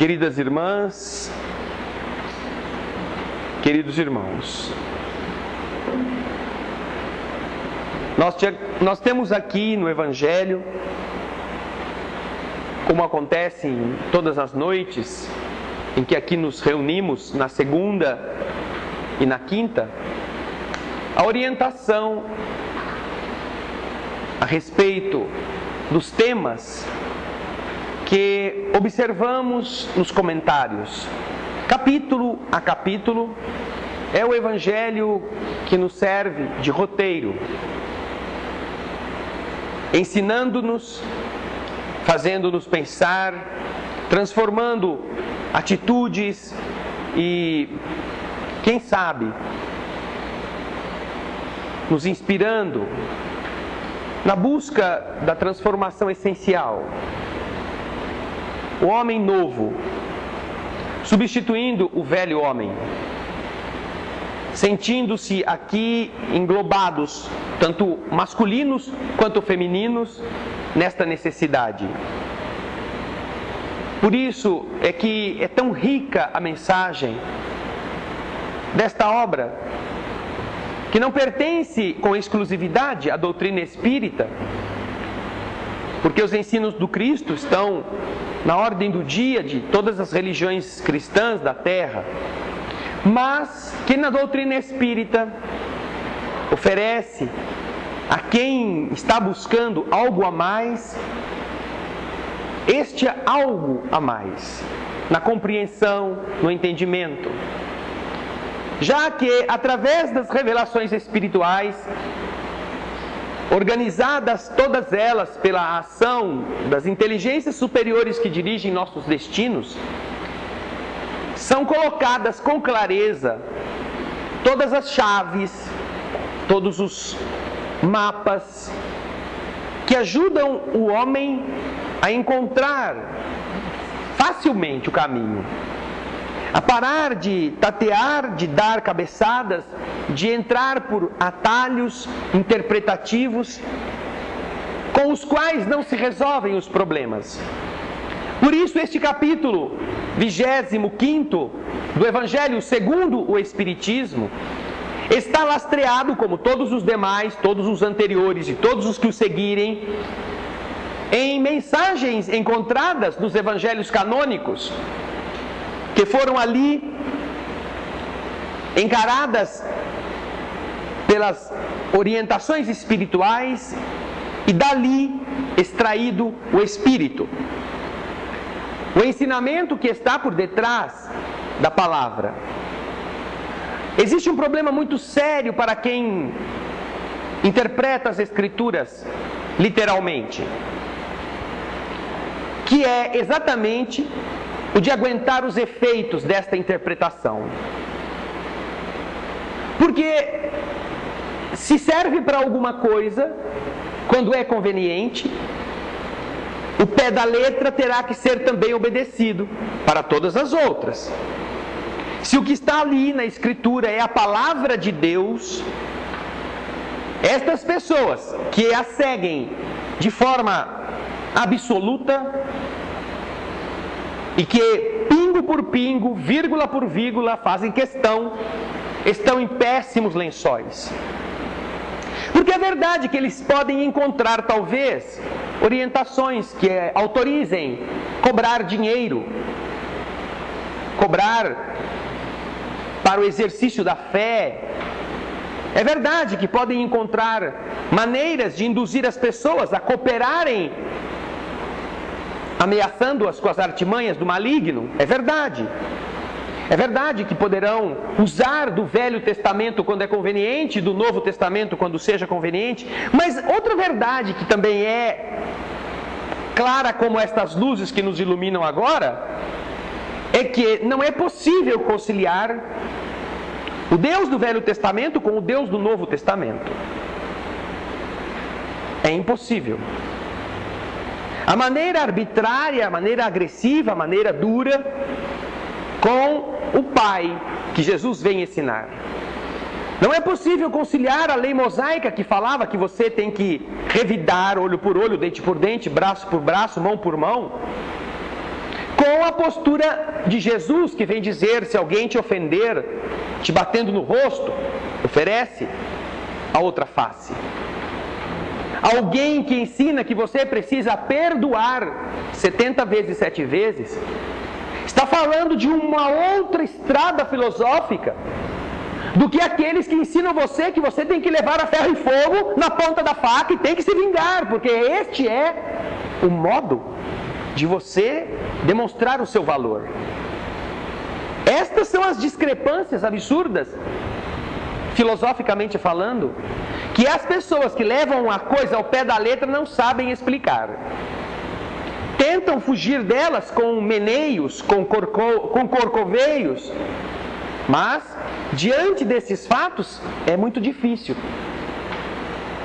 Queridas irmãs, queridos irmãos, nós temos aqui no Evangelho, como acontece em todas as noites em que aqui nos reunimos, na segunda e na quinta, a orientação a respeito dos temas que observamos nos comentários. Capítulo a capítulo, é o Evangelho que nos serve de roteiro, ensinando-nos, fazendo-nos pensar, transformando atitudes e, quem sabe, nos inspirando na busca da transformação essencial. O homem novo, substituindo o velho homem, sentindo-se aqui englobados, tanto masculinos quanto femininos, nesta necessidade. Por isso é que é tão rica a mensagem desta obra, que não pertence com exclusividade à doutrina espírita, porque os ensinos do Cristo estão na ordem do dia de todas as religiões cristãs da terra, mas que na doutrina espírita oferece a quem está buscando algo a mais, este algo a mais, na compreensão, no entendimento. Já que, através das revelações espirituais, organizadas todas elas pela ação das inteligências superiores que dirigem nossos destinos, são colocadas com clareza todas as chaves, todos os mapas que ajudam o homem a encontrar facilmente o caminho, a parar de tatear, de dar cabeçadas, de entrar por atalhos interpretativos com os quais não se resolvem os problemas. Por isso este capítulo 25º do Evangelho segundo o Espiritismo está lastreado, como todos os demais, todos os anteriores e todos os que o seguirem, em mensagens encontradas nos Evangelhos canônicos, que foram ali encaradas pelas orientações espirituais e dali extraído o Espírito. O ensinamento que está por detrás da palavra. Existe um problema muito sério para quem interpreta as Escrituras literalmente, que é exatamente o de aguentar os efeitos desta interpretação. Porque se serve para alguma coisa, quando é conveniente, o pé da letra terá que ser também obedecido para todas as outras. Se o que está ali na Escritura é a palavra de Deus, estas pessoas que a seguem de forma absoluta e que pingo por pingo, vírgula por vírgula, fazem questão, estão em péssimos lençóis. Porque é verdade que eles podem encontrar, talvez, orientações que autorizem cobrar dinheiro, cobrar para o exercício da fé. É verdade que podem encontrar maneiras de induzir as pessoas a cooperarem, ameaçando-as com as artimanhas do maligno. É verdade. É verdade que poderão usar do Velho Testamento quando é conveniente, do Novo Testamento quando seja conveniente. Mas outra verdade que também é clara como estas luzes que nos iluminam agora, é que não é possível conciliar o Deus do Velho Testamento com o Deus do Novo Testamento. É impossível. A maneira arbitrária, a maneira agressiva, a maneira dura, com o Pai, que Jesus vem ensinar. Não é possível conciliar a lei mosaica que falava que você tem que revidar olho por olho, dente por dente, braço por braço, mão por mão, com a postura de Jesus, que vem dizer: se alguém te ofender, te batendo no rosto, oferece a outra face. Alguém que ensina que você precisa perdoar 70 vezes, 7 vezes, está falando de uma outra estrada filosófica do que aqueles que ensinam você que você tem que levar a ferro e fogo na ponta da faca e tem que se vingar, porque este é o modo de você demonstrar o seu valor. Estas são as discrepâncias absurdas, filosoficamente falando, que as pessoas que levam a coisa ao pé da letra não sabem explicar. Tentam fugir delas com meneios, com corcoveios, mas diante desses fatos é muito difícil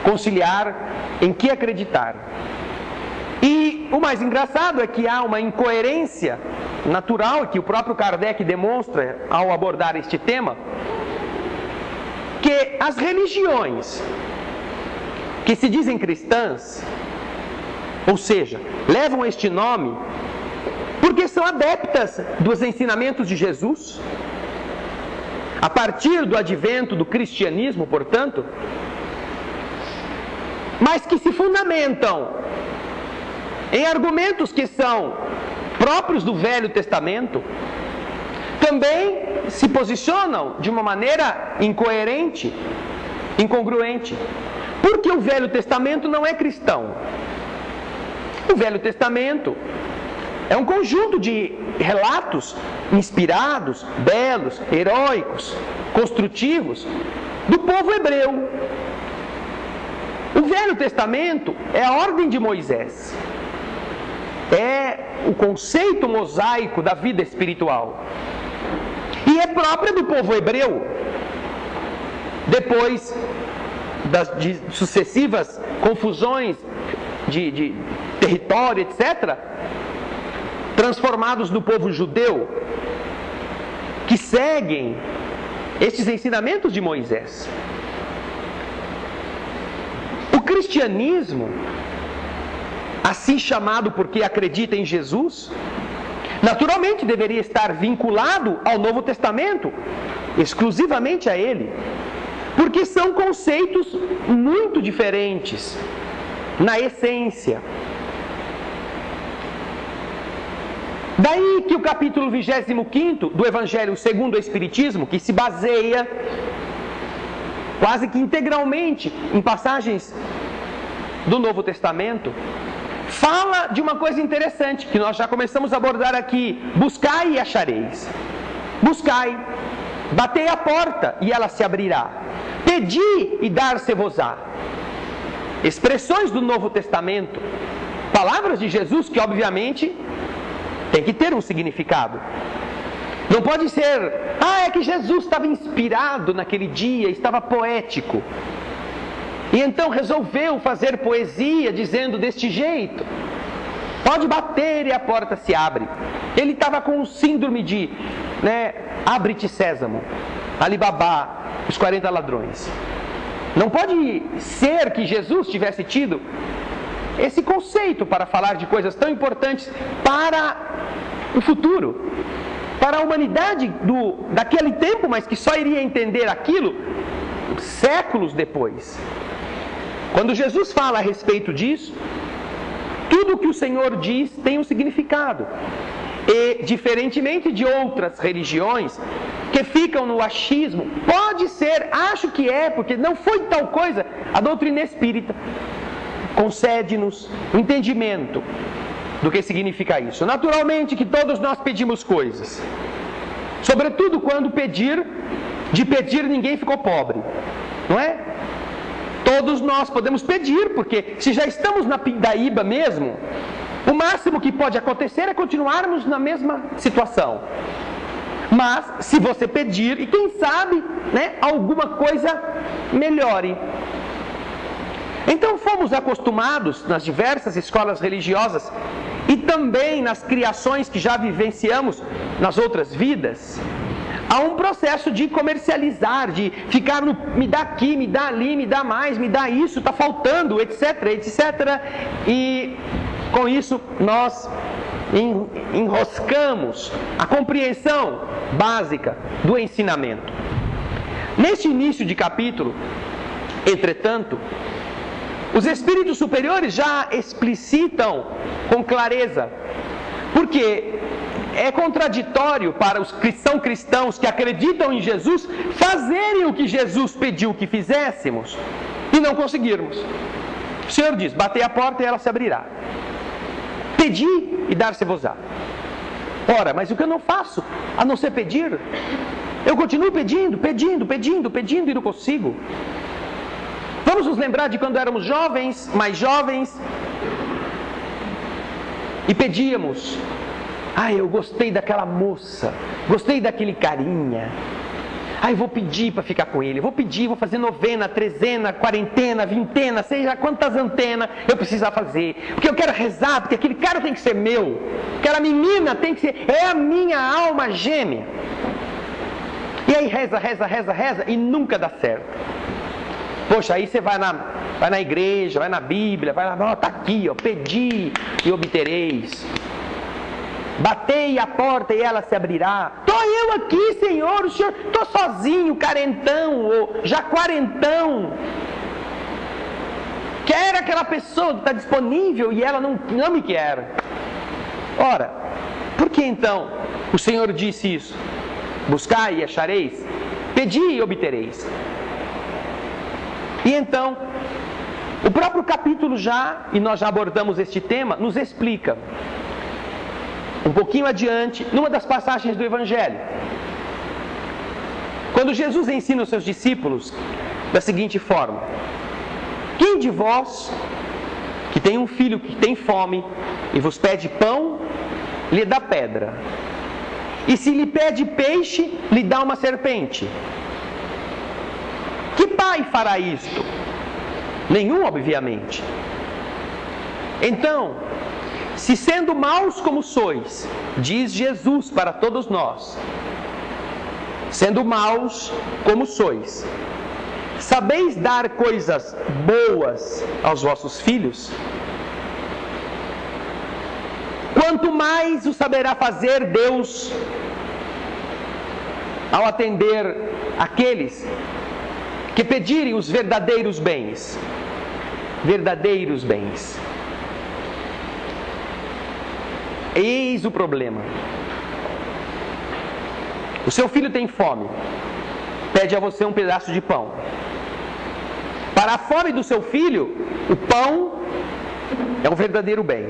conciliar em que acreditar. E o mais engraçado é que há uma incoerência natural que o próprio Kardec demonstra ao abordar este tema, que as religiões que se dizem cristãs, ou seja, levam este nome porque são adeptas dos ensinamentos de Jesus, a partir do advento do cristianismo, portanto, mas que se fundamentam em argumentos que são próprios do Velho Testamento, também se posicionam de uma maneira incoerente, incongruente, porque o Velho Testamento não é cristão. O Velho Testamento é um conjunto de relatos inspirados, belos, heróicos, construtivos do povo hebreu. O Velho Testamento é a ordem de Moisés, é o conceito mosaico da vida espiritual e é própria do povo hebreu. Depois de sucessivas confusões de território, etc., transformados no povo judeu, que seguem estes ensinamentos de Moisés. O cristianismo, assim chamado porque acredita em Jesus, naturalmente deveria estar vinculado ao Novo Testamento, exclusivamente a ele, porque são conceitos muito diferentes na essência. Daí que o capítulo 25º do Evangelho segundo o Espiritismo, que se baseia quase que integralmente em passagens do Novo Testamento, fala de uma coisa interessante, que nós já começamos a abordar aqui: buscai e achareis. Buscai, batei a porta e ela se abrirá. Pedi e dar-se-vos-á. Expressões do Novo Testamento, palavras de Jesus que obviamente tem que ter um significado. Não pode ser, é que Jesus estava inspirado naquele dia, estava poético, e então resolveu fazer poesia dizendo deste jeito. Pode bater e a porta se abre. Ele estava com o síndrome de, abre-te Sésamo, Alibabá, os 40 ladrões. Não pode ser que Jesus tivesse tido esse conceito para falar de coisas tão importantes para o futuro, para a humanidade daquele tempo, mas que só iria entender aquilo séculos depois. Quando Jesus fala a respeito disso, tudo o que o Senhor diz tem um significado. E, diferentemente de outras religiões que ficam no achismo, pode ser, acho que é, porque não foi tal coisa, a doutrina espírita concede-nos o entendimento do que significa isso. Naturalmente que todos nós pedimos coisas, sobretudo quando de pedir ninguém ficou pobre, não é? Todos nós podemos pedir, porque se já estamos na pindaíba mesmo, o máximo que pode acontecer é continuarmos na mesma situação. Mas se você pedir, e quem sabe, alguma coisa melhore. Então fomos acostumados nas diversas escolas religiosas e também nas criações que já vivenciamos nas outras vidas, a um processo de comercializar, de ficar no me dá aqui, me dá ali, me dá mais, me dá isso, está faltando, etc, etc. E com isso nós enroscamos a compreensão básica do ensinamento. Neste início de capítulo, entretanto, os espíritos superiores já explicitam com clareza, porque é contraditório para os que são cristãos que acreditam em Jesus fazerem o que Jesus pediu que fizéssemos e não conseguirmos. O Senhor diz: batei a porta e ela se abrirá. Pedi e dar-se-vos-á. Ora, mas o que eu não faço a não ser pedir? Eu continuo pedindo e não consigo. Vamos nos lembrar de quando éramos jovens, mais jovens, e pedíamos: eu gostei daquela moça, gostei daquele carinha, vou pedir para ficar com ele, vou fazer novena, trezena, quarentena, vintena, seja quantas antenas eu precisar fazer, porque eu quero rezar, porque aquele cara tem que ser meu, aquela menina tem que ser, é a minha alma gêmea. E aí reza e nunca dá certo. Poxa, aí você vai na igreja, vai na Bíblia, vai lá, está aqui, pedi e obtereis. Batei a porta e ela se abrirá. Estou eu aqui, Senhor, o Senhor, estou sozinho, carentão, ou já quarentão. Quero aquela pessoa que está disponível e ela não me quer. Ora, por que então o Senhor disse isso? Buscai e achareis, pedi e obtereis. E então, o próprio capítulo e nós já abordamos este tema, nos explica. Um pouquinho adiante, numa das passagens do Evangelho, quando Jesus ensina os seus discípulos da seguinte forma: quem de vós, que tem um filho que tem fome, e vos pede pão, lhe dá pedra? E se lhe pede peixe, lhe dá uma serpente? Que pai fará isto? Nenhum, obviamente. Então, se sendo maus como sois, diz Jesus para todos nós, sendo maus como sois, sabeis dar coisas boas aos vossos filhos? Quanto mais o saberá fazer Deus ao atender aqueles que pedirem os verdadeiros bens. Verdadeiros bens. Eis o problema. O seu filho tem fome, pede a você um pedaço de pão. Para a fome do seu filho, o pão é um verdadeiro bem.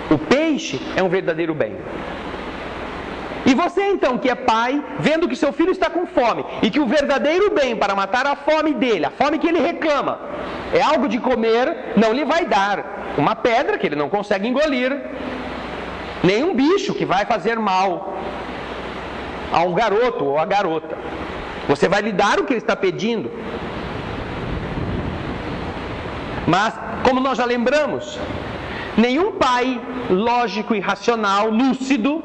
O peixe é um verdadeiro bem. E você então, que é pai, vendo que seu filho está com fome e que o verdadeiro bem para matar a fome dele, a fome que ele reclama, é algo de comer, não lhe vai dar uma pedra que ele não consegue engolir, nem um bicho que vai fazer mal a um garoto ou a garota. Você vai lhe dar o que ele está pedindo. Mas, como nós já lembramos, nenhum pai lógico e racional, lúcido,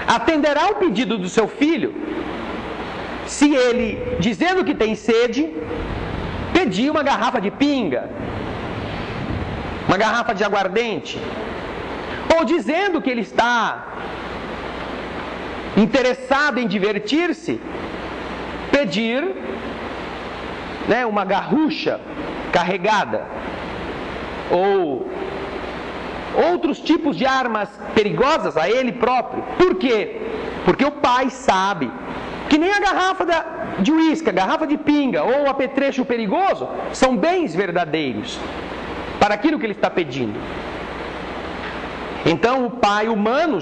atenderá ao pedido do seu filho se ele, dizendo que tem sede, pedir uma garrafa de pinga, uma garrafa de aguardente, ou dizendo que ele está interessado em divertir-se, pedir uma garrucha carregada, ou outros tipos de armas perigosas a ele próprio. Por quê? Porque o pai sabe que nem a garrafa de uísque, a garrafa de pinga ou o apetrecho perigoso são bens verdadeiros para aquilo que ele está pedindo. Então o pai humano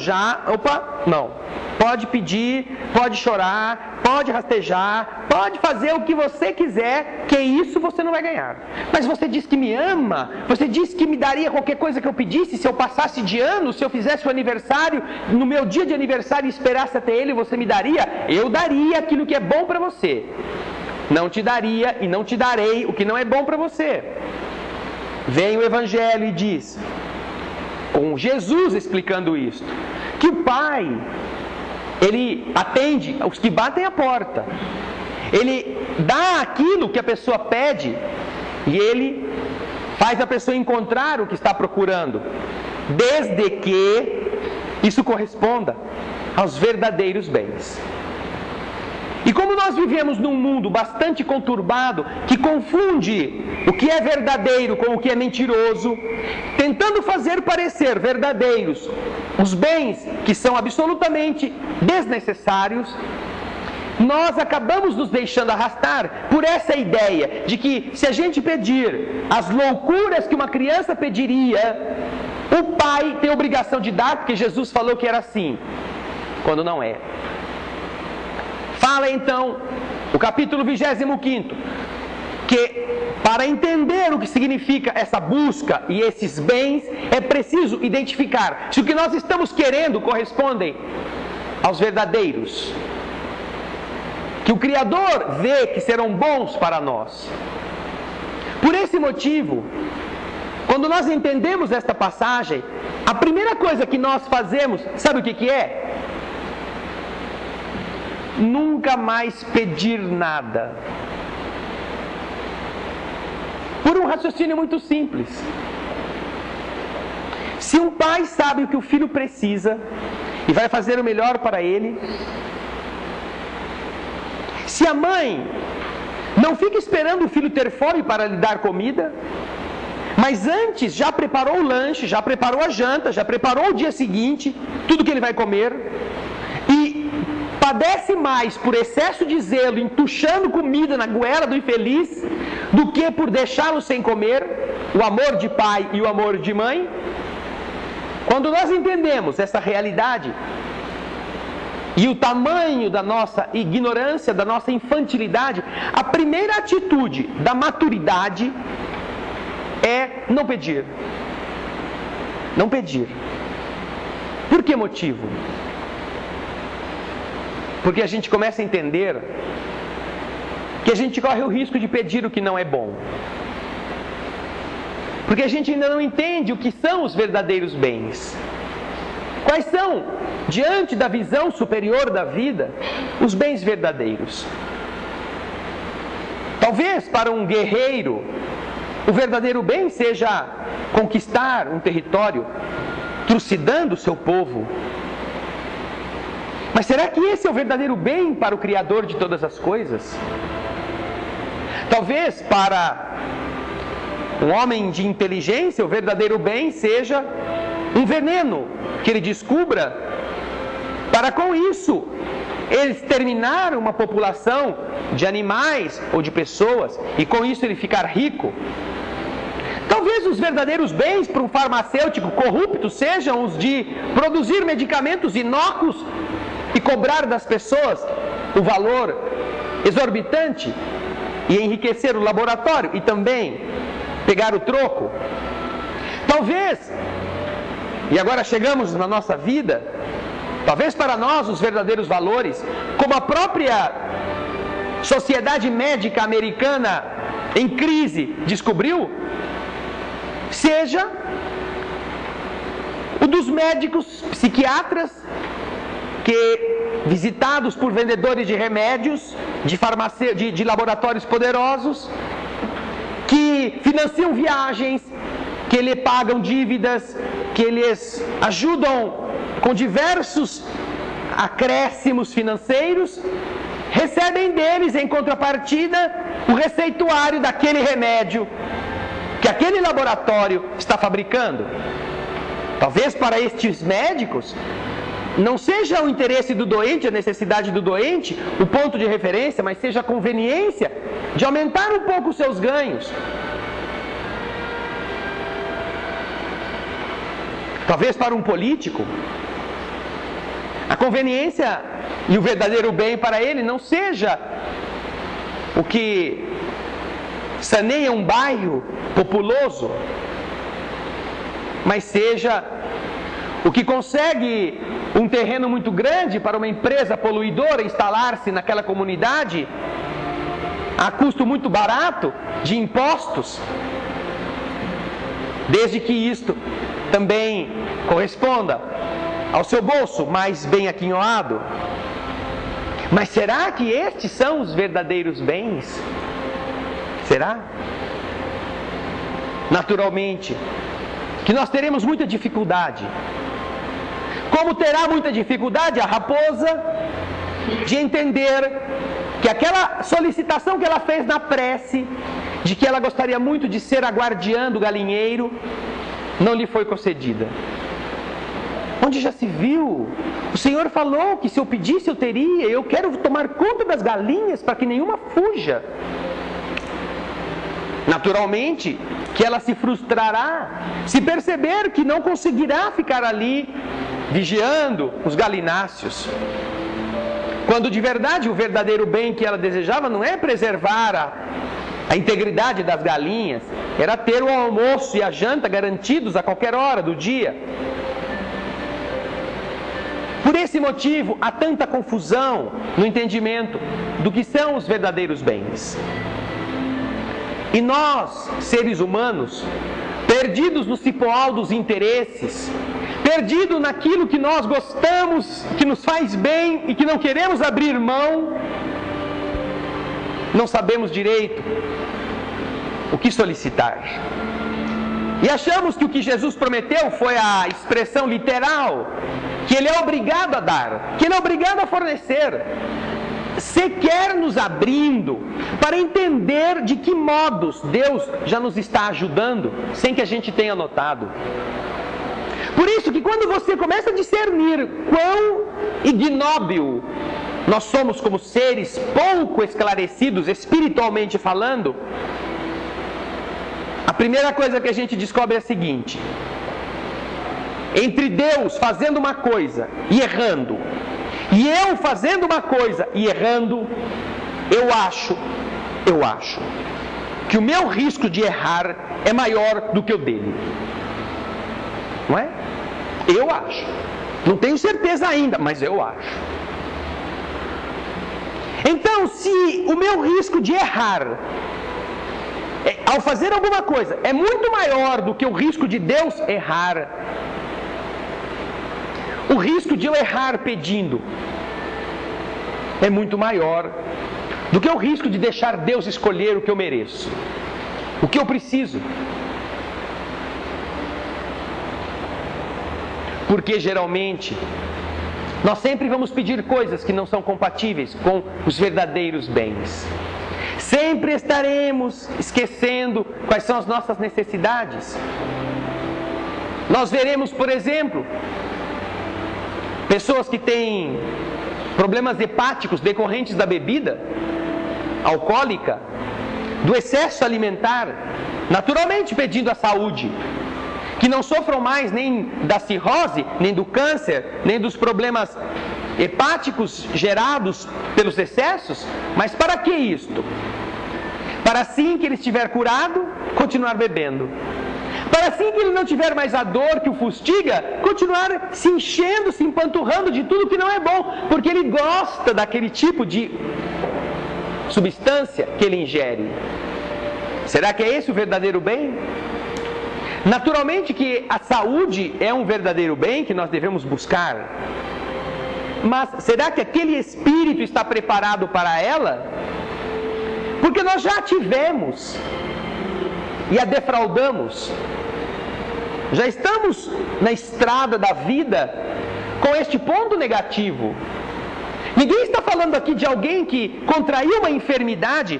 pode pedir, pode chorar, pode rastejar, pode fazer o que você quiser, que isso você não vai ganhar. Mas você diz que me ama, você diz que me daria qualquer coisa que eu pedisse, se eu passasse de ano, se eu fizesse o aniversário, no meu dia de aniversário e esperasse até ele, você me daria? Eu daria aquilo que é bom para você. Não te daria e não te darei o que não é bom para você. Vem o Evangelho e diz, com Jesus explicando isso, que o Pai, Ele atende os que batem a porta. Ele dá aquilo que a pessoa pede e Ele faz a pessoa encontrar o que está procurando. desde que isso corresponda aos verdadeiros bens. E como nós vivemos num mundo bastante conturbado, que confunde o que é verdadeiro com o que é mentiroso, tentando fazer parecer verdadeiros os bens que são absolutamente desnecessários, nós acabamos nos deixando arrastar por essa ideia de que se a gente pedir as loucuras que uma criança pediria, o pai tem a obrigação de dar, porque Jesus falou que era assim, quando não é. Fala então, o capítulo 25, que para entender o que significa essa busca e esses bens, é preciso identificar se o que nós estamos querendo correspondem aos verdadeiros, que o Criador vê que serão bons para nós. Por esse motivo, quando nós entendemos esta passagem, a primeira coisa que nós fazemos, sabe o que é? Nunca mais pedir nada. Por um raciocínio muito simples. Se um pai sabe o que o filho precisa e vai fazer o melhor para ele, se a mãe não fica esperando o filho ter fome para lhe dar comida, mas antes já preparou o lanche, já preparou a janta, já preparou o dia seguinte, tudo que ele vai comer, e padece mais por excesso de zelo, entuchando comida na goela do infeliz, do que por deixá-lo sem comer, o amor de pai e o amor de mãe. Quando nós entendemos essa realidade e o tamanho da nossa ignorância, da nossa infantilidade, a primeira atitude da maturidade é não pedir. Não pedir. Por que motivo? Porque a gente começa a entender que a gente corre o risco de pedir o que não é bom. Porque a gente ainda não entende o que são os verdadeiros bens. Quais são, diante da visão superior da vida, os bens verdadeiros? Talvez para um guerreiro, o verdadeiro bem seja conquistar um território, trucidando o seu povo. Mas será que esse é o verdadeiro bem para o Criador de todas as coisas? Talvez para um homem de inteligência, o verdadeiro bem seja um veneno que ele descubra, para com isso ele exterminar uma população de animais ou de pessoas, e com isso ele ficar rico. Talvez os verdadeiros bens para um farmacêutico corrupto sejam os de produzir medicamentos inócuos e cobrar das pessoas o valor exorbitante e enriquecer o laboratório e também pegar o troco. Talvez, e agora chegamos na nossa vida, talvez para nós os verdadeiros valores, como a própria Sociedade Médica Americana em crise descobriu, seja o dos médicos psiquiatras que, visitados por vendedores de remédios, de laboratórios poderosos, que financiam viagens, que lhe pagam dívidas, que lhes ajudam com diversos acréscimos financeiros, recebem deles em contrapartida o receituário daquele remédio que aquele laboratório está fabricando. Talvez para estes médicos não seja o interesse do doente, a necessidade do doente, o ponto de referência, mas seja a conveniência de aumentar um pouco os seus ganhos. Talvez para um político, a conveniência e o verdadeiro bem para ele não seja o que saneia um bairro populoso, mas seja o que consegue um terreno muito grande para uma empresa poluidora instalar-se naquela comunidade a custo muito barato de impostos, desde que isto também corresponda ao seu bolso mais bem aquinhoado. Mas será que estes são os verdadeiros bens? Será? Naturalmente que nós teremos muita dificuldade. Como terá muita dificuldade a raposa de entender que aquela solicitação que ela fez na prece, de que ela gostaria muito de ser a guardiã do galinheiro, não lhe foi concedida. Onde já se viu? O Senhor falou que se eu pedisse eu teria. Eu quero tomar conta das galinhas para que nenhuma fuja. Naturalmente que ela se frustrará se perceber que não conseguirá ficar ali vigiando os galináceos. Quando de verdade o verdadeiro bem que ela desejava não é preservar a integridade das galinhas, era ter o almoço e a janta garantidos a qualquer hora do dia. Por esse motivo, há tanta confusão no entendimento do que são os verdadeiros bens. E nós, seres humanos, perdidos no cipoal dos interesses, perdidos naquilo que nós gostamos, que nos faz bem e que não queremos abrir mão, não sabemos direito o que solicitar. E achamos que o que Jesus prometeu foi a expressão literal, que Ele é obrigado a dar, que Ele é obrigado a fornecer, sequer nos abrindo para entender de que modos Deus já nos está ajudando, sem que a gente tenha notado. Por isso que quando você começa a discernir quão ignóbil nós somos como seres pouco esclarecidos, espiritualmente falando, a primeira coisa que a gente descobre é a seguinte: entre Deus fazendo uma coisa e errando, e eu fazendo uma coisa e errando, eu acho que o meu risco de errar é maior do que o dele. Não é? Eu acho. Não tenho certeza ainda, mas eu acho. Então, se o meu risco de errar ao fazer alguma coisa é muito maior do que o risco de Deus errar, o risco de eu errar pedindo é muito maior do que o risco de deixar Deus escolher o que eu mereço, o que eu preciso. Porque geralmente nós sempre vamos pedir coisas que não são compatíveis com os verdadeiros bens. Sempre estaremos esquecendo quais são as nossas necessidades. Nós veremos, por exemplo, pessoas que têm problemas hepáticos decorrentes da bebida alcoólica, do excesso alimentar, naturalmente pedindo a saúde, que não sofram mais nem da cirrose, nem do câncer, nem dos problemas hepáticos gerados pelos excessos. Mas para que isto? Para assim que ele estiver curado, continuar bebendo. Para assim que ele não tiver mais a dor que o fustiga, continuar se enchendo, se empanturrando de tudo que não é bom, porque ele gosta daquele tipo de substância que ele ingere. Será que é esse o verdadeiro bem? Naturalmente que a saúde é um verdadeiro bem que nós devemos buscar. Mas será que aquele espírito está preparado para ela? Porque nós já a tivemos e a defraudamos. Já estamos na estrada da vida com este ponto negativo. Ninguém está falando aqui de alguém que contraiu uma enfermidade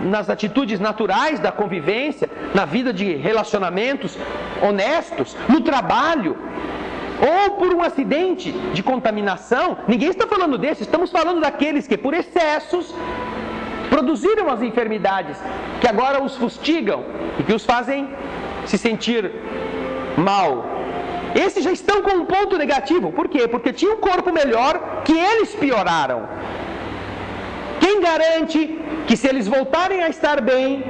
nas atitudes naturais da convivência, na vida de relacionamentos honestos, no trabalho, ou por um acidente de contaminação. Ninguém está falando desse. Estamos falando daqueles que por excessos produziram as enfermidades, que agora os fustigam e que os fazem se sentir mal. Esses já estão com um ponto negativo. Por quê? Porque tinham um corpo melhor que eles pioraram. Quem garante que se eles voltarem a estar bem,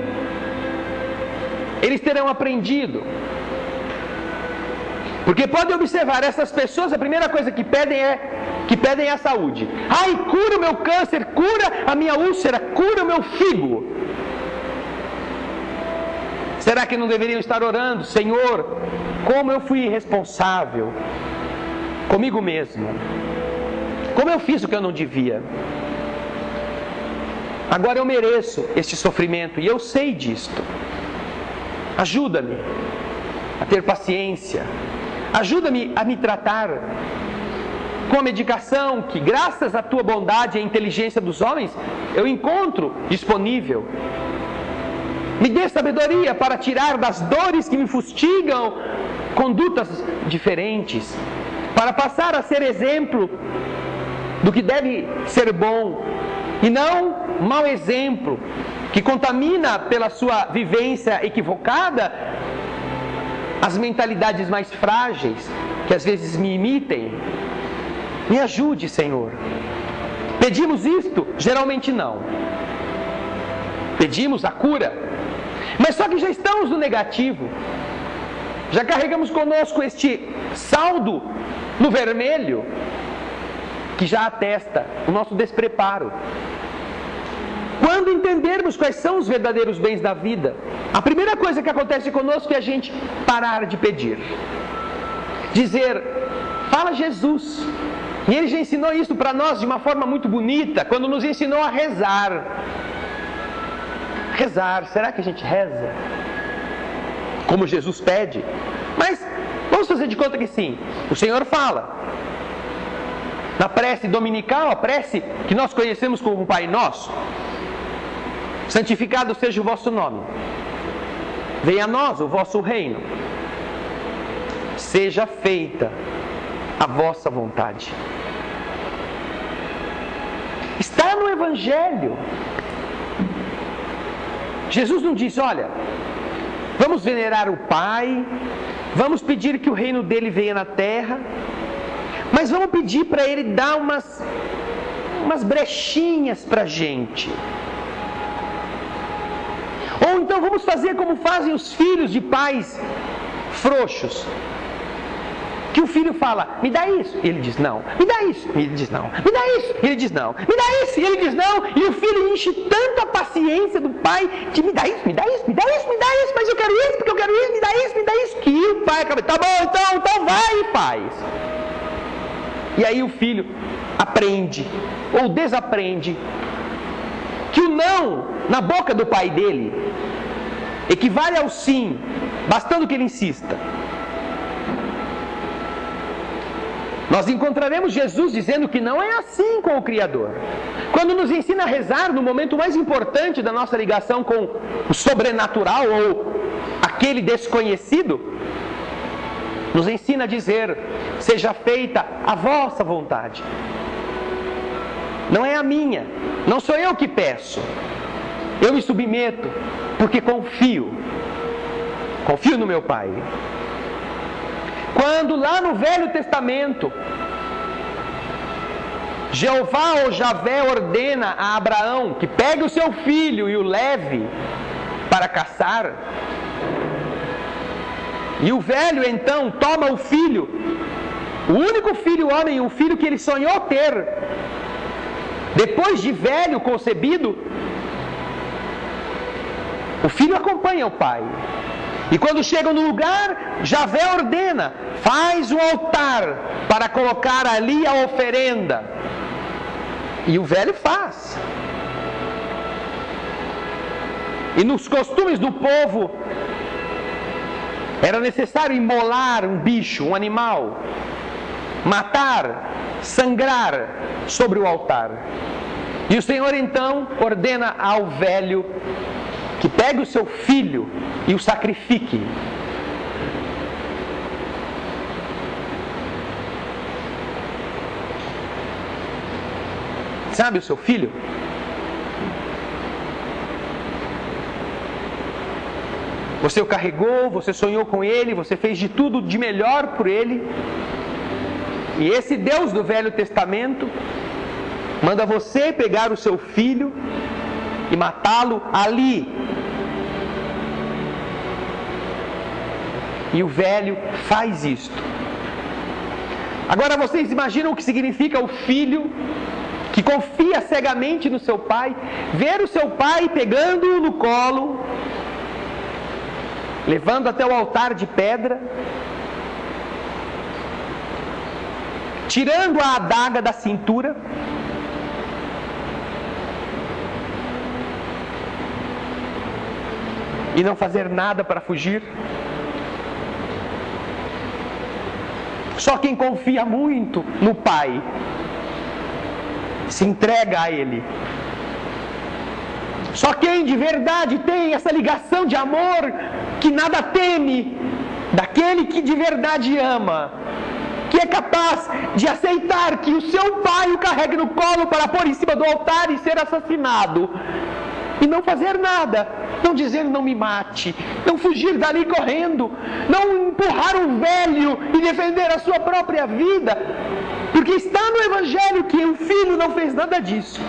eles terão aprendido? Porque pode observar, essas pessoas, a primeira coisa que pedem é a saúde. Ai, cura o meu câncer, cura a minha úlcera, cura o meu figo. Será que não deveriam estar orando? Senhor, como eu fui irresponsável comigo mesmo. Como eu fiz o que eu não devia. Agora eu mereço este sofrimento e eu sei disto. Ajuda-me. a ter paciência. Ajuda-me a me tratar com a medicação que, graças à tua bondade e à inteligência dos homens, eu encontro disponível. Me dê sabedoria para tirar das dores que me fustigam condutas diferentes, para passar a ser exemplo do que deve ser bom, e não mau exemplo, que contamina pela sua vivência equivocada as mentalidades mais frágeis, que às vezes me imitem. Me ajude, Senhor. Pedimos isto? Geralmente não. Pedimos a cura, mas só que já estamos no negativo. Já carregamos conosco este saldo no vermelho, que já atesta o nosso despreparo. Quando entendermos quais são os verdadeiros bens da vida, a primeira coisa que acontece conosco é a gente parar de pedir. Dizer, fala Jesus. E Ele já ensinou isso para nós de uma forma muito bonita, quando nos ensinou a rezar. Rezar, será que a gente reza como Jesus pede? Mas vamos fazer de conta que sim. O Senhor fala. Na prece dominical, a prece que nós conhecemos como Pai Nosso: santificado seja o vosso nome, venha a nós o vosso reino, seja feita a vossa vontade. Está no Evangelho. Jesus não disse, olha, vamos venerar o Pai, vamos pedir que o reino dele venha na terra, mas vamos pedir para ele dar umas brechinhas para a gente. Ou então vamos fazer como fazem os filhos de pais frouxos, que o filho fala, me dá isso, e ele diz não, me dá isso, e ele diz não, me dá isso, e ele diz não, me dá isso, e ele diz não, e o filho enche tanto a paciência do pai, de me dá isso, me dá isso, me dá isso, me dá isso, mas eu quero isso, porque eu quero isso, me dá isso, que o pai acaba, tá bom, então vai e faz. E aí o filho aprende, ou desaprende, que o não na boca do pai dele equivale ao sim, bastando que ele insista. Nós encontraremos Jesus dizendo que não é assim com o Criador. Quando nos ensina a rezar no momento mais importante da nossa ligação com o sobrenatural ou aquele desconhecido, nos ensina a dizer, seja feita a vossa vontade. Não é a minha, não sou eu que peço. Eu me submeto porque confio no meu Pai. Quando lá no Velho Testamento, Jeová ou Javé ordena a Abraão que pegue o seu filho e o leve para caçar, e o velho então toma o filho, o único filho homem, o filho que ele sonhou ter, depois de velho concebido, o filho acompanha o pai. E quando chegam no lugar, Javé ordena, faz um altar para colocar ali a oferenda. E o velho faz. E nos costumes do povo, era necessário imolar um bicho, um animal, matar, sangrar sobre o altar. E o Senhor então ordena ao velho que pegue o seu filho e o sacrifique. Sabe o seu filho? Você o carregou, você sonhou com ele, você fez de tudo de melhor por ele. E esse Deus do Velho Testamento manda você pegar o seu filho e matá-lo ali. E o velho faz isto. Agora vocês imaginam o que significa o filho que confia cegamente no seu pai, ver o seu pai pegando-o no colo, levando até o altar de pedra, tirando a adaga da cintura, e não fazer nada para fugir. Só quem confia muito no Pai se entrega a Ele. Só quem de verdade tem essa ligação de amor, que nada teme, daquele que de verdade ama, que é capaz de aceitar que o seu pai o carregue no colo para pôr em cima do altar e ser assassinado, e não fazer nada, não dizer não me mate, não fugir dali correndo, não empurrar um velho e defender a sua própria vida, porque está no Evangelho que o filho não fez nada disso.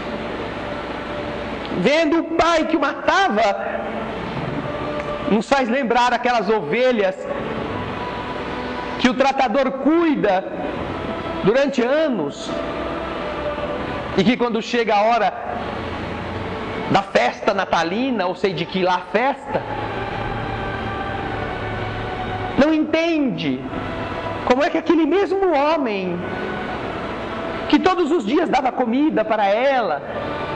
Vendo o pai que o matava, nos faz lembrar aquelas ovelhas que o tratador cuida durante anos, e que quando chega a hora da festa natalina, ou sei de que lá festa, não entende como é que aquele mesmo homem, que todos os dias dava comida para ela,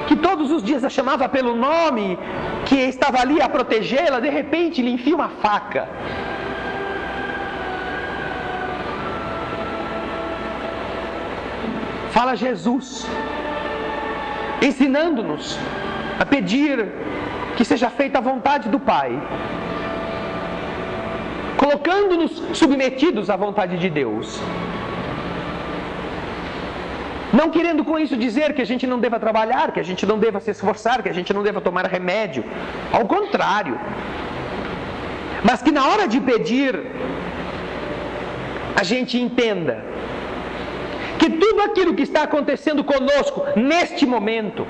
que todos os dias a chamava pelo nome, que estava ali a protegê-la, de repente lhe enfia uma faca. Fala Jesus, ensinando-nos a pedir que seja feita a vontade do Pai, colocando-nos submetidos à vontade de Deus. Não querendo com isso dizer que a gente não deva trabalhar, que a gente não deva se esforçar, que a gente não deva tomar remédio. Ao contrário. Mas que na hora de pedir, a gente entenda que tudo aquilo que está acontecendo conosco neste momento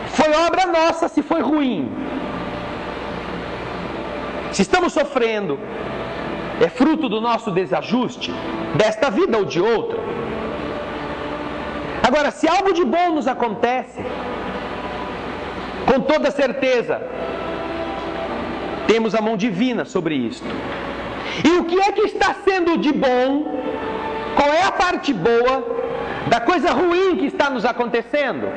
foi obra nossa se foi ruim. Se estamos sofrendo, é fruto do nosso desajuste, desta vida ou de outra. Agora, se algo de bom nos acontece, com toda certeza, temos a mão divina sobre isto. E o que é que está sendo de bom? Qual é a parte boa da coisa ruim que está nos acontecendo?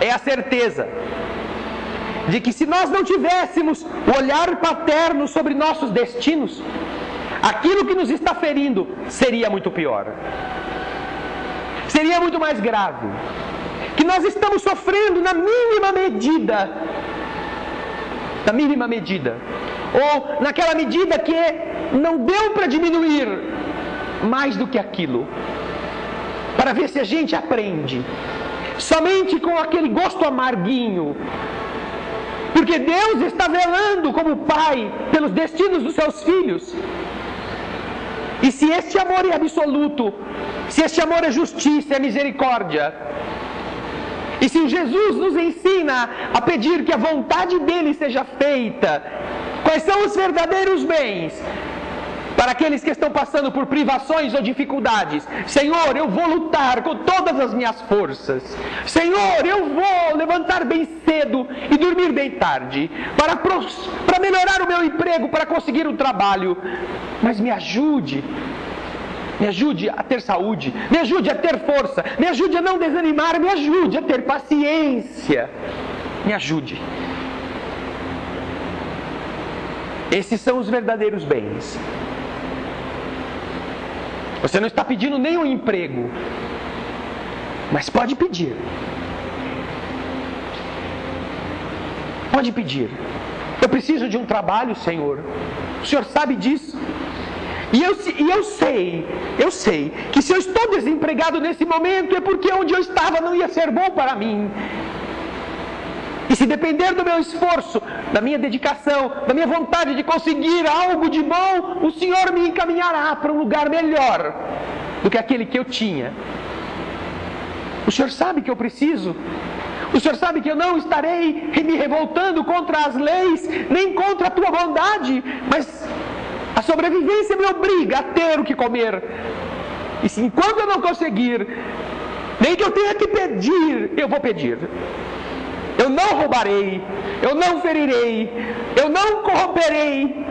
É a certeza de que se nós não tivéssemos o olhar paterno sobre nossos destinos, aquilo que nos está ferindo seria muito pior, seria muito mais grave. Que nós estamos sofrendo na mínima medida, ou naquela medida que não deu para diminuir mais do que aquilo, para ver se a gente aprende, somente com aquele gosto amarguinho, porque Deus está velando como Pai pelos destinos dos seus filhos. E se este amor é absoluto, se este amor é justiça, é misericórdia, e se Jesus nos ensina a pedir que a vontade dele seja feita, quais são os verdadeiros bens para aqueles que estão passando por privações ou dificuldades? Senhor, eu vou lutar com todas as minhas forças. Senhor, eu vou levantar bem cedo e dormir bem tarde para melhorar o meu emprego, para conseguir um trabalho. Mas me ajude a ter saúde, me ajude a ter força, me ajude a não desanimar, me ajude a ter paciência, me ajude. Esses são os verdadeiros bens. Você não está pedindo nem um emprego, mas pode pedir. Pode pedir. Eu preciso de um trabalho, Senhor. O Senhor sabe disso. E eu sei que se eu estou desempregado nesse momento é porque onde eu estava não ia ser bom para mim. E se depender do meu esforço, da minha dedicação, da minha vontade de conseguir algo de bom, o Senhor me encaminhará para um lugar melhor do que aquele que eu tinha. O Senhor sabe que eu preciso. O Senhor sabe que eu não estarei me revoltando contra as leis, nem contra a tua bondade, mas a sobrevivência me obriga a ter o que comer. E se enquanto eu não conseguir, nem que eu tenha que pedir, eu vou pedir. Eu não roubarei, eu não ferirei, eu não corromperei.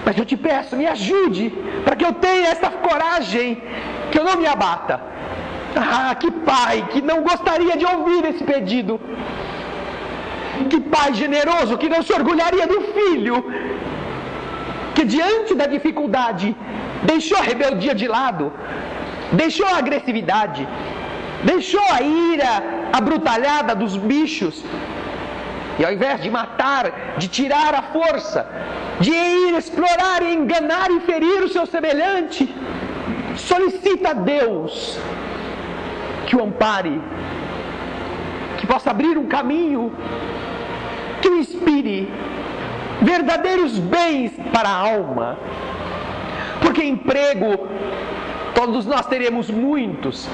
Mas eu te peço, me ajude, para que eu tenha essa coragem, que eu não me abata. Que pai que não gostaria de ouvir esse pedido. Que pai generoso que não se orgulharia do filho, que diante da dificuldade deixou a rebeldia de lado, deixou a agressividade, deixou a ira abrutalhada dos bichos, e ao invés de matar, de tirar a força, de ir explorar, enganar e ferir o seu semelhante, solicita a Deus que o ampare, que possa abrir um caminho, que o inspire verdadeiros bens para a alma. Porque emprego, todos nós teremos muitos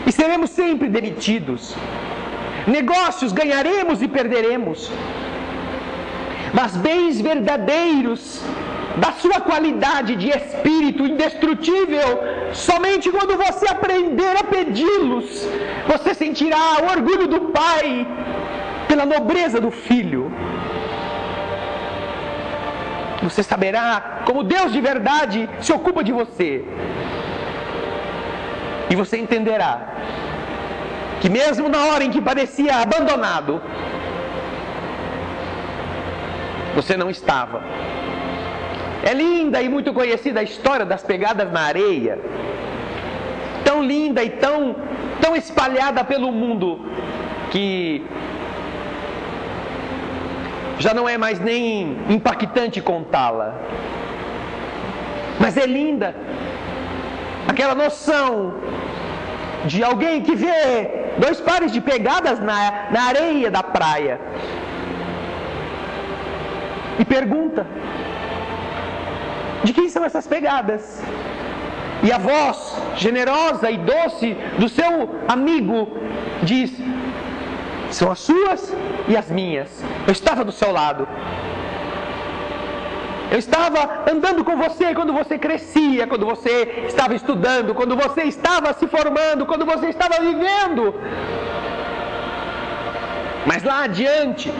e seremos sempre demitidos. Negócios ganharemos e perderemos. Mas bens verdadeiros, da sua qualidade de espírito indestrutível, somente quando você aprender a pedi-los, você sentirá o orgulho do Pai pela nobreza do Filho. Você saberá como Deus de verdade se ocupa de você. E você entenderá que mesmo na hora em que parecia abandonado, você não estava. É linda e muito conhecida a história das pegadas na areia. Tão linda e tão espalhada pelo mundo que já não é mais nem impactante contá-la. Mas é linda aquela noção de alguém que vê 2 pares de pegadas na areia da praia e pergunta: de quem são essas pegadas? E a voz generosa e doce do seu amigo diz: são as suas e as minhas. Eu estava do seu lado. Eu estava andando com você quando você crescia, quando você estava estudando, quando você estava se formando, quando você estava vivendo. Mas lá adiante,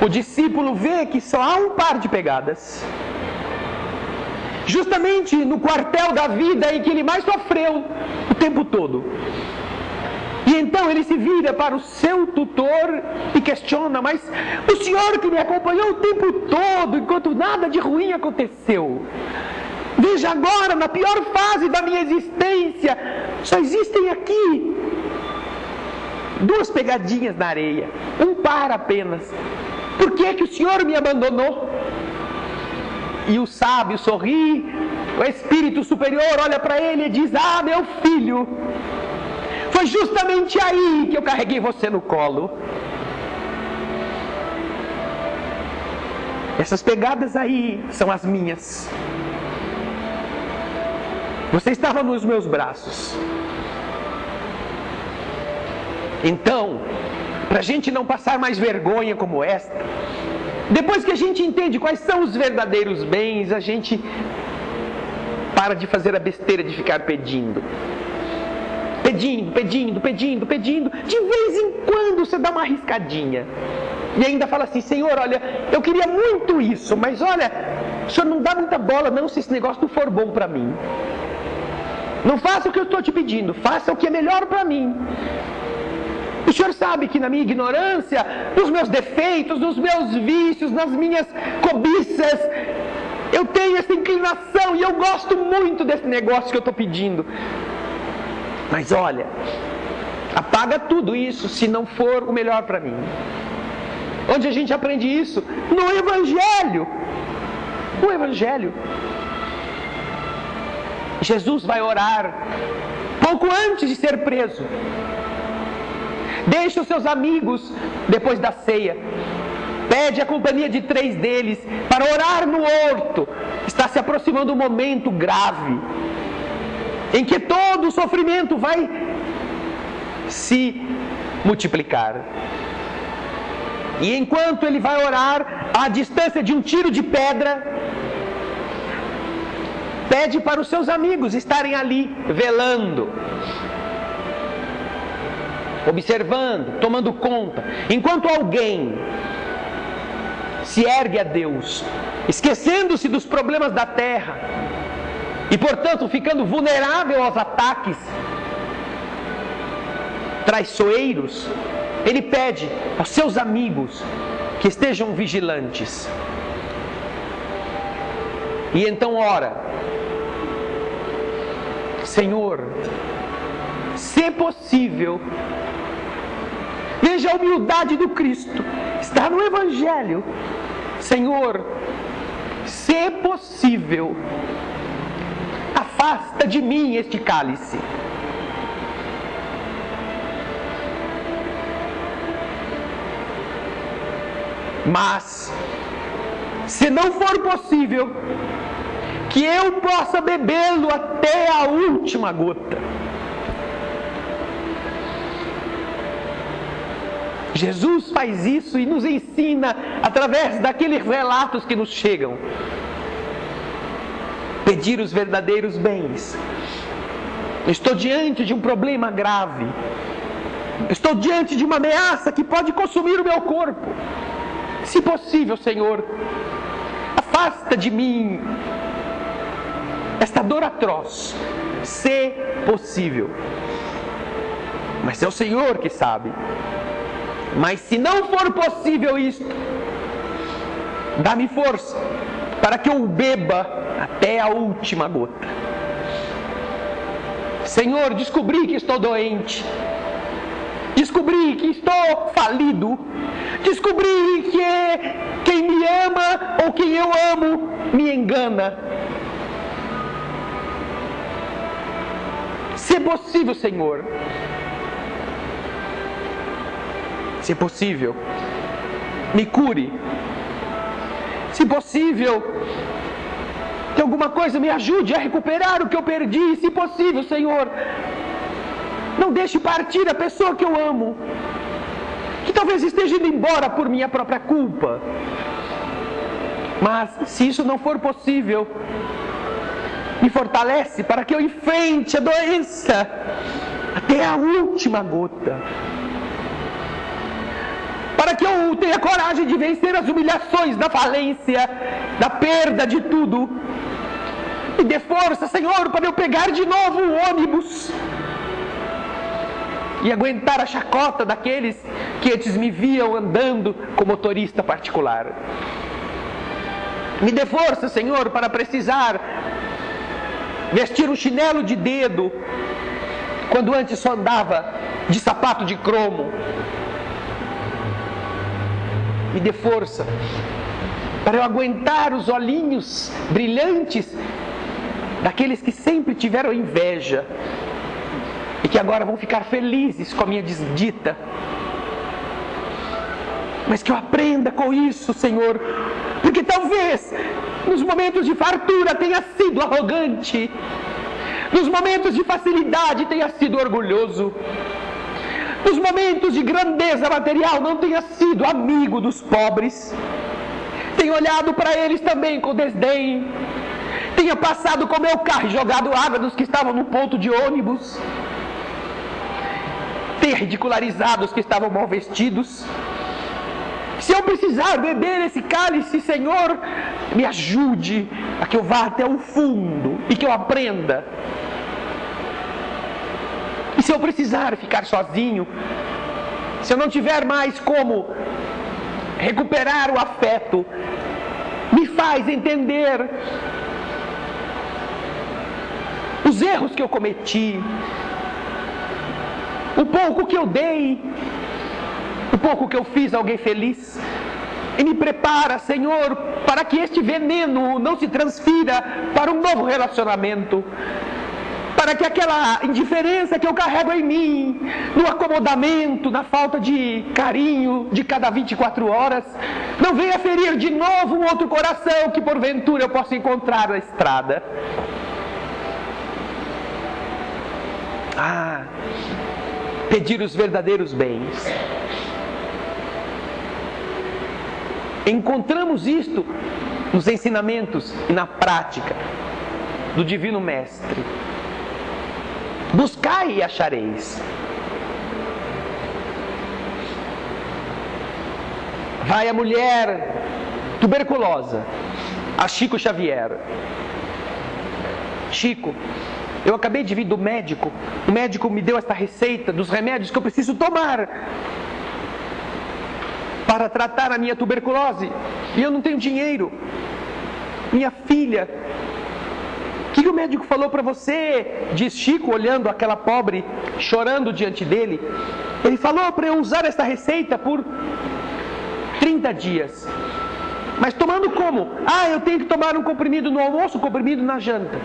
o discípulo vê que só há um par de pegadas. Justamente no quartel da vida em que ele mais sofreu o tempo todo. E então ele se vira para o seu tutor e questiona: mas o senhor que me acompanhou o tempo todo, enquanto nada de ruim aconteceu, veja agora, na pior fase da minha existência, só existem aqui 2 pegadinhas na areia, um par apenas. Por que é que o senhor me abandonou? E o sábio sorri, o espírito superior olha para ele e diz: ah, meu filho, foi justamente aí que eu carreguei você no colo. Essas pegadas aí são as minhas. Você estava nos meus braços. Então, para a gente não passar mais vergonha como esta, depois que a gente entende quais são os verdadeiros bens, a gente para de fazer a besteira de ficar pedindo. Pedindo. De vez em quando você dá uma arriscadinha. E ainda fala assim: Senhor, olha, eu queria muito isso, mas olha, o Senhor não dá muita bola não se esse negócio não for bom para mim. Não faça o que eu estou te pedindo, faça o que é melhor para mim. O Senhor sabe que na minha ignorância, nos meus defeitos, nos meus vícios, nas minhas cobiças, eu tenho essa inclinação e eu gosto muito desse negócio que eu estou pedindo. Mas olha, apaga tudo isso se não for o melhor para mim. Onde a gente aprende isso? No Evangelho. No Evangelho. Jesus vai orar pouco antes de ser preso. Deixa os seus amigos depois da ceia. Pede a companhia de 3 deles para orar no horto. Está se aproximando um momento grave em que todo o sofrimento vai se multiplicar. E enquanto ele vai orar, à distância de um tiro de pedra, pede para os seus amigos estarem ali, velando, observando, tomando conta. Enquanto alguém se ergue a Deus, esquecendo-se dos problemas da terra, e portanto ficando vulnerável aos ataques traiçoeiros, Ele pede aos seus amigos que estejam vigilantes. E então ora: Senhor, se possível, veja a humildade do Cristo, está no Evangelho. Senhor, se possível, afasta de mim este cálice. Mas, se não for possível, que eu possa bebê-lo até a última gota. Jesus faz isso e nos ensina através daqueles relatos que nos chegam. Pedir os verdadeiros bens. Estou diante de um problema grave. Estou diante de uma ameaça que pode consumir o meu corpo. Se possível, Senhor, afasta de mim esta dor atroz, se possível. Mas é o Senhor que sabe. Mas se não for possível isto, dá-me força para que eu beba até a última gota. Senhor, descobri que estou doente. Descobri que estou falido. Descobri que quem me ama ou quem eu amo me engana. Se possível, Senhor, se possível, me cure. Se possível, que alguma coisa me ajude a recuperar o que eu perdi. Se possível, Senhor, não deixe partir a pessoa que eu amo, que talvez esteja indo embora por minha própria culpa. Mas, se isso não for possível, me fortalece para que eu enfrente a doença até a última gota. Para que eu tenha coragem de vencer as humilhações da falência, da perda de tudo. Me dê força, Senhor, para eu pegar de novo o ônibus e aguentar a chacota daqueles que antes me viam andando com motorista particular. Me dê força, Senhor, para precisar vestir um chinelo de dedo, quando antes só andava de sapato de cromo. Me dê força para eu aguentar os olhinhos brilhantes daqueles que sempre tiveram inveja e que agora vão ficar felizes com a minha desdita. Mas que eu aprenda com isso, Senhor, porque talvez nos momentos de fartura tenha sido arrogante, nos momentos de facilidade tenha sido orgulhoso, nos momentos de grandeza material não tenha sido amigo dos pobres, tenha olhado para eles também com desdém, tenha passado com meu carro e jogado água dos que estavam no ponto de ônibus, tenha ridicularizado os que estavam mal vestidos. Se eu precisar beber esse cálice, Senhor, me ajude a que eu vá até o fundo e que eu aprenda. E se eu precisar ficar sozinho, se eu não tiver mais como recuperar o afeto, me faz entender os erros que eu cometi, o pouco que eu dei, o pouco que eu fiz alguém feliz, e me prepara, Senhor, para que este veneno não se transfira para um novo relacionamento, para que aquela indiferença que eu carrego em mim, no acomodamento, na falta de carinho de cada 24 horas, não venha ferir de novo um outro coração que porventura eu possa encontrar na estrada. Pedir os verdadeiros bens. Encontramos isto nos ensinamentos e na prática do Divino Mestre. Buscai e achareis. Vai a mulher tuberculosa a Chico Xavier. Chico, eu acabei de vir do médico. O médico me deu esta receita dos remédios que eu preciso tomar. para tratar a minha tuberculose e eu não tenho dinheiro. Minha filha, o que o médico falou para você? Diz Chico, olhando aquela pobre, chorando diante dele. Ele falou para eu usar esta receita por 30 dias. Mas tomando como? Eu tenho que tomar um comprimido no almoço, um comprimido na janta.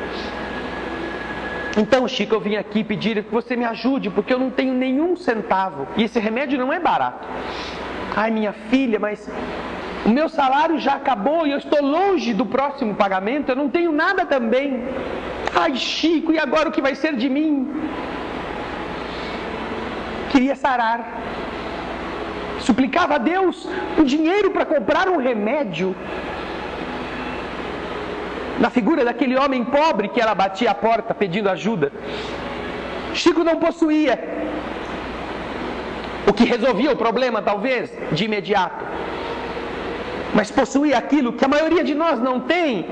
Então, Chico, eu vim aqui pedir que você me ajude, porque eu não tenho nenhum centavo. E esse remédio não é barato. Ai, minha filha, mas o meu salário já acabou e eu estou longe do próximo pagamento, eu não tenho nada também. Ai, Chico, e agora o que vai ser de mim? Queria sarar. Suplicava a Deus o dinheiro para comprar um remédio. Na figura daquele homem pobre que ela batia a porta pedindo ajuda. Chico não possuía o que resolvia o problema, talvez, de imediato. Mas possuía aquilo que a maioria de nós não tem,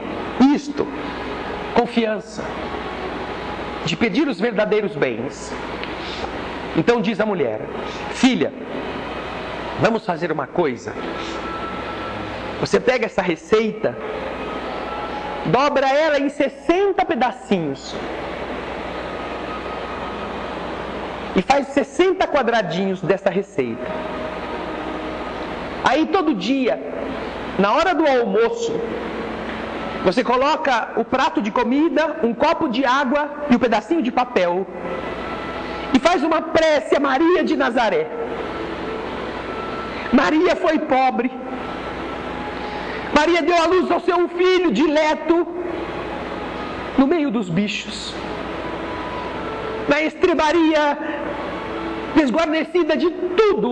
isto: confiança, de pedir os verdadeiros bens. Então diz a mulher: filha, vamos fazer uma coisa. Você pega essa receita, dobra ela em 60 pedacinhos e faz 60 quadradinhos dessa receita. Aí todo dia, na hora do almoço, você coloca o prato de comida, um copo de água e um pedacinho de papel e faz uma prece a Maria de Nazaré. Maria foi pobre. Maria deu à luz ao seu filho dileto no meio dos bichos, na estrebaria, desguarnecida de tudo.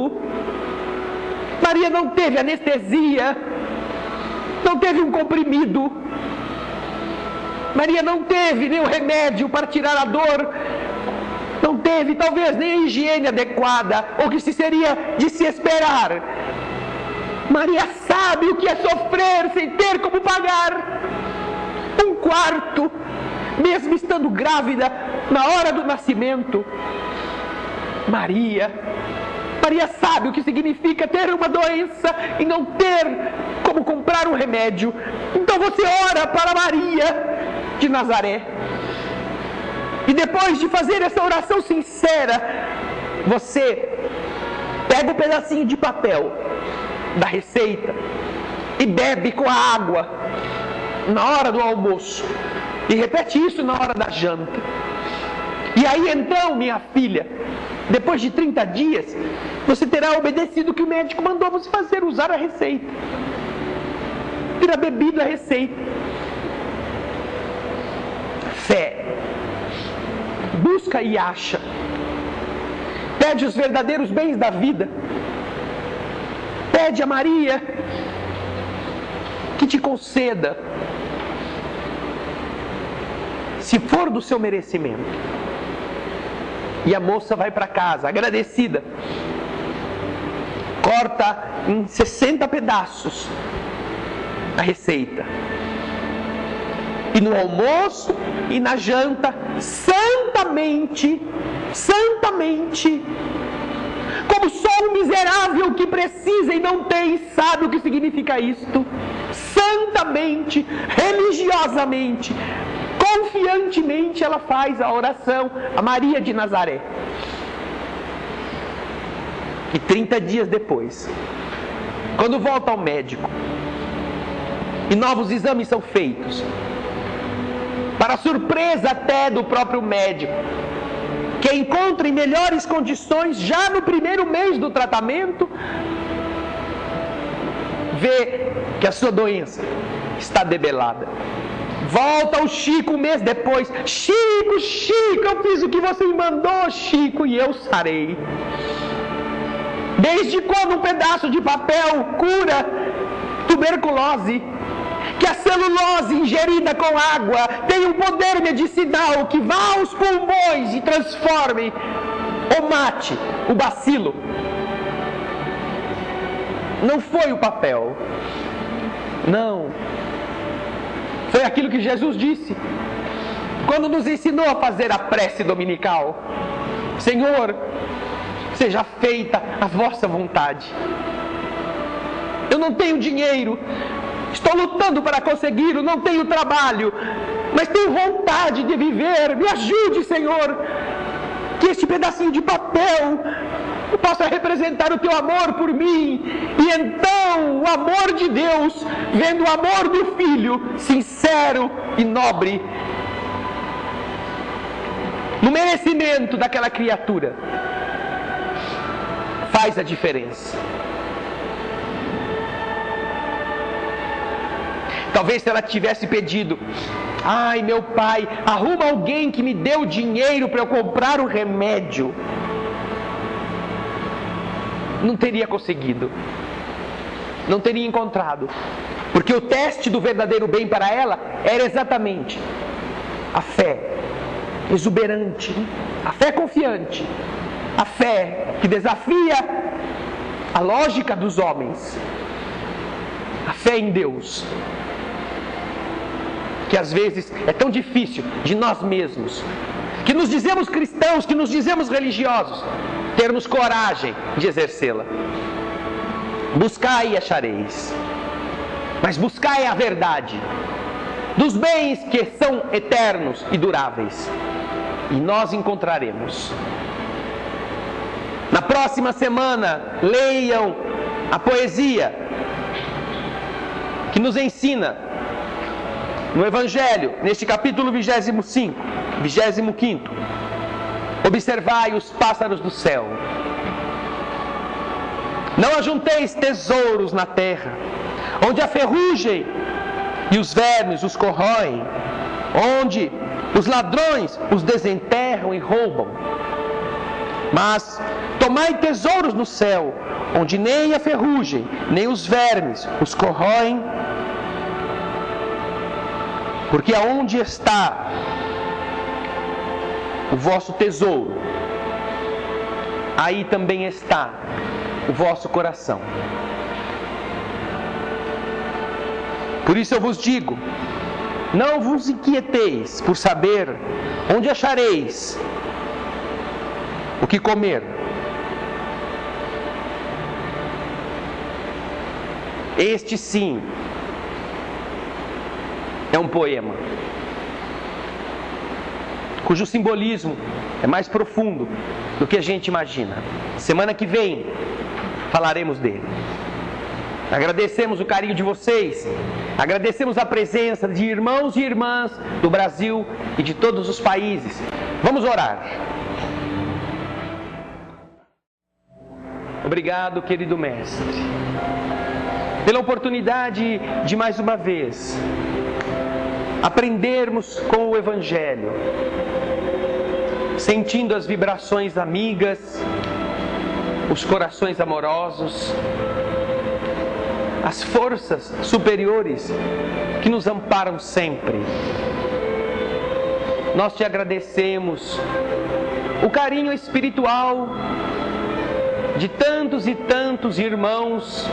Maria não teve anestesia, não teve um comprimido, Maria não teve nenhum remédio para tirar a dor, não teve talvez nem a higiene adequada, ou que se seria de se esperar. Maria sabe o que é sofrer sem ter como pagar um quarto, mesmo estando grávida na hora do nascimento. Maria sabe o que significa ter uma doença e não ter como comprar um remédio. Então você ora para Maria de Nazaré. E depois de fazer essa oração sincera, você pega um pedacinho de papel da receita e bebe com a água na hora do almoço. E repete isso na hora da janta. E aí então, minha filha, depois de 30 dias, você terá obedecido o que o médico mandou você fazer, usar a receita. Terá bebido a receita. Fé. Busca e acha. Pede os verdadeiros bens da vida. Pede a Maria que te conceda, se for do seu merecimento. E a moça vai para casa, agradecida. Corta em 60 pedaços a receita. E no almoço e na janta, santamente, como só um miserável que precisa e não tem, sabe o que significa isto? Santamente, religiosamente, confiantemente ela faz a oração a Maria de Nazaré. E 30 dias depois, quando volta ao médico e novos exames são feitos, para surpresa até do próprio médico, que encontra em melhores condições já no primeiro mês do tratamento, vê que a sua doença está debelada. Volta o Chico um mês depois. Chico, eu fiz o que você me mandou, Chico, e eu sarei. Desde quando um pedaço de papel cura tuberculose? Que a celulose ingerida com água tem um poder medicinal que vá aos pulmões e transforme ou mate o bacilo. Não foi o papel. Não. Foi aquilo que Jesus disse quando nos ensinou a fazer a prece dominical: Senhor, seja feita a vossa vontade. Eu não tenho dinheiro, estou lutando para consegui-lo, não tenho trabalho, mas tenho vontade de viver. Me ajude, Senhor, que este pedacinho de papel possa representar o teu amor por mim. E então o amor de Deus, vendo o amor do Filho, sincero e nobre, no merecimento daquela criatura, faz a diferença. Talvez se ela tivesse pedido: ai, meu pai, arruma alguém que me dê o dinheiro para eu comprar o remédio, não teria conseguido, não teria encontrado, porque o teste do verdadeiro bem para ela era exatamente a fé exuberante, a fé confiante, a fé que desafia a lógica dos homens, a fé em Deus, que às vezes é tão difícil de nós mesmos, que nos dizemos cristãos, que nos dizemos religiosos, termos coragem de exercê-la. Buscai e achareis, mas buscai a verdade dos bens que são eternos e duráveis, e nós encontraremos. Na próxima semana, leiam a poesia que nos ensina no Evangelho, neste capítulo 25, observai os pássaros do céu. Não ajunteis tesouros na terra, onde a ferrugem e os vermes os corroem, onde os ladrões os desenterram e roubam. Mas tomai tesouros no céu, onde nem a ferrugem, nem os vermes os corroem, porque aonde está o vosso tesouro, aí também está o vosso coração. Por isso eu vos digo, não vos inquieteis por saber onde achareis o que comer. Este sim é um poema cujo simbolismo é mais profundo do que a gente imagina. Semana que vem falaremos dele. Agradecemos o carinho de vocês, agradecemos a presença de irmãos e irmãs do Brasil e de todos os países. Vamos orar. Obrigado, querido Mestre, pela oportunidade de mais uma vez aprendermos com o Evangelho, sentindo as vibrações amigas, os corações amorosos, as forças superiores que nos amparam sempre. Nós te agradecemos o carinho espiritual de tantos e tantos irmãos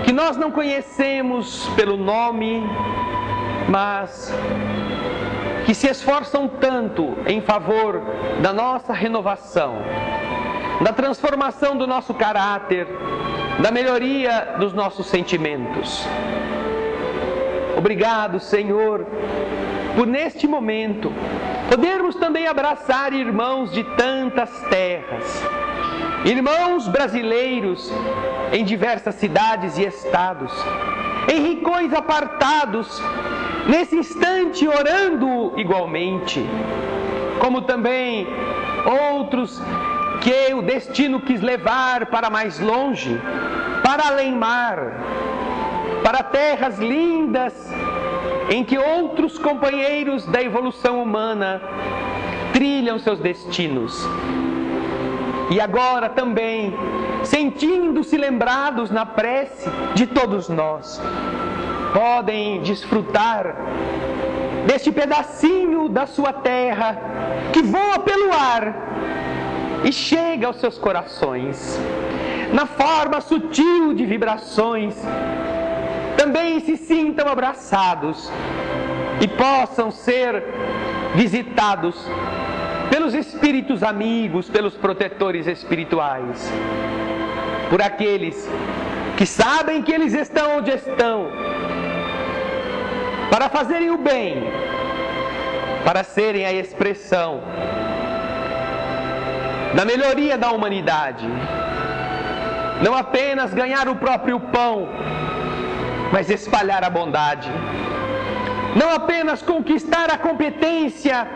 que nós não conhecemos pelo nome, mas que se esforçam tanto em favor da nossa renovação, da transformação do nosso caráter, da melhoria dos nossos sentimentos. Obrigado, Senhor, por neste momento podermos também abraçar irmãos de tantas terras, irmãos brasileiros em diversas cidades e estados, em rincões apartados, nesse instante orando igualmente, como também outros que o destino quis levar para mais longe, para além mar, para terras lindas, em que outros companheiros da evolução humana trilham seus destinos. E agora também, sentindo-se lembrados na prece de todos nós, podem desfrutar deste pedacinho da sua terra que voa pelo ar e chega aos seus corações, na forma sutil de vibrações. Também se sintam abraçados e possam ser visitados pelos espíritos amigos, pelos protetores espirituais, por aqueles que sabem que eles estão onde estão, para fazerem o bem, para serem a expressão da melhoria da humanidade. Não apenas ganhar o próprio pão, mas espalhar a bondade. Não apenas conquistar a competência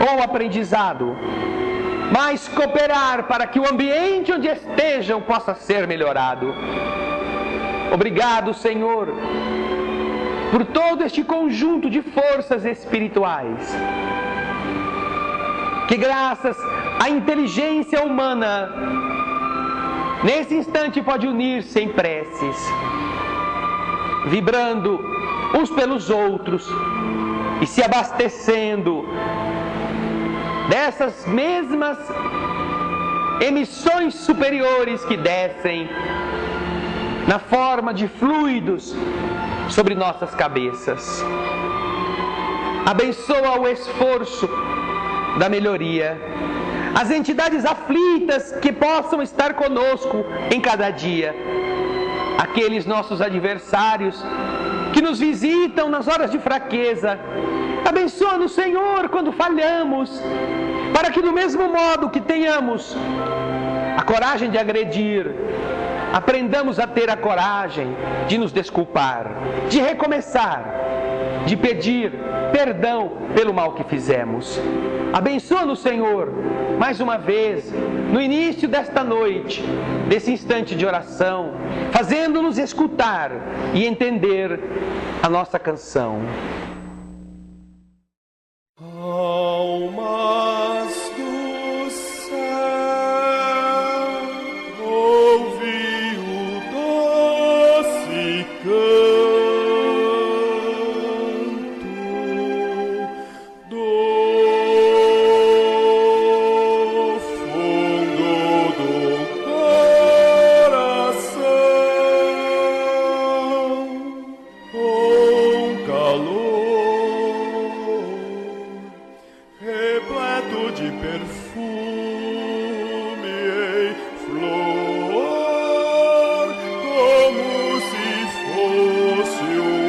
ou o aprendizado, mas cooperar para que o ambiente onde estejam possa ser melhorado. Obrigado, Senhor, por todo este conjunto de forças espirituais, que graças à inteligência humana, nesse instante pode unir-se em preces, vibrando uns pelos outros e se abastecendo dessas mesmas emissões superiores que descem na forma de fluidos sobre nossas cabeças. Abençoa o esforço da melhoria, as entidades aflitas que possam estar conosco em cada dia, aqueles nossos adversários que nos visitam nas horas de fraqueza. Abençoa-nos, Senhor, quando falhamos, para que do mesmo modo que tenhamos a coragem de agredir, aprendamos a ter a coragem de nos desculpar, de recomeçar, de pedir perdão pelo mal que fizemos. Abençoa-nos, Senhor, mais uma vez, no início desta noite, desse instante de oração, fazendo-nos escutar e entender a nossa canção. Almas do céu, ouvi o doce canto do fundo do coração, com calor repleto de perfume em flor, como se fosse um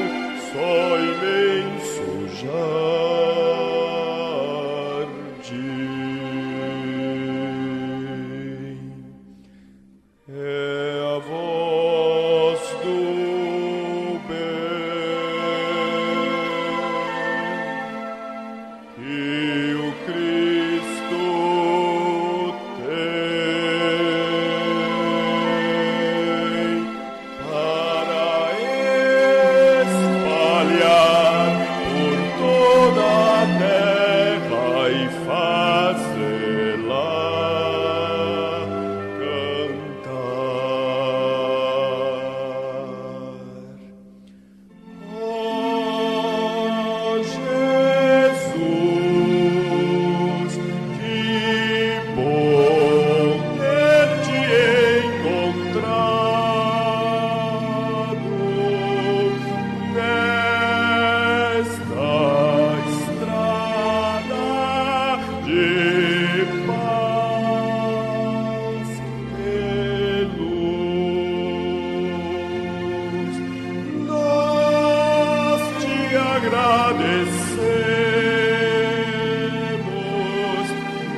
só imenso jardim. É a voz do bem que o Cristo tem para espalhar por toda a terra e fazê-la cantar. Oh, Jesus, que bom ter-te encontrado nesta estrada de paz e luz. Nós te agradecemos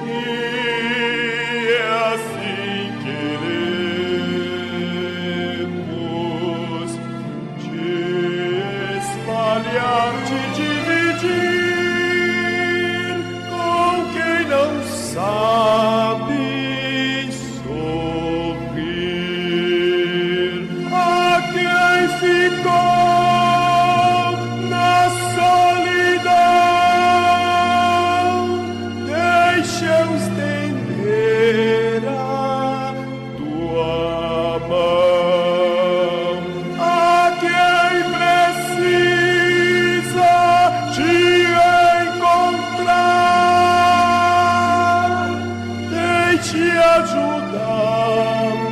e é assim queremos te espalhar, te dividir com quem não sabe sorrir, a quem ficou na solidão. Deixa eu estender a tua mão a quem precisa te encontrar. Deixe ajudar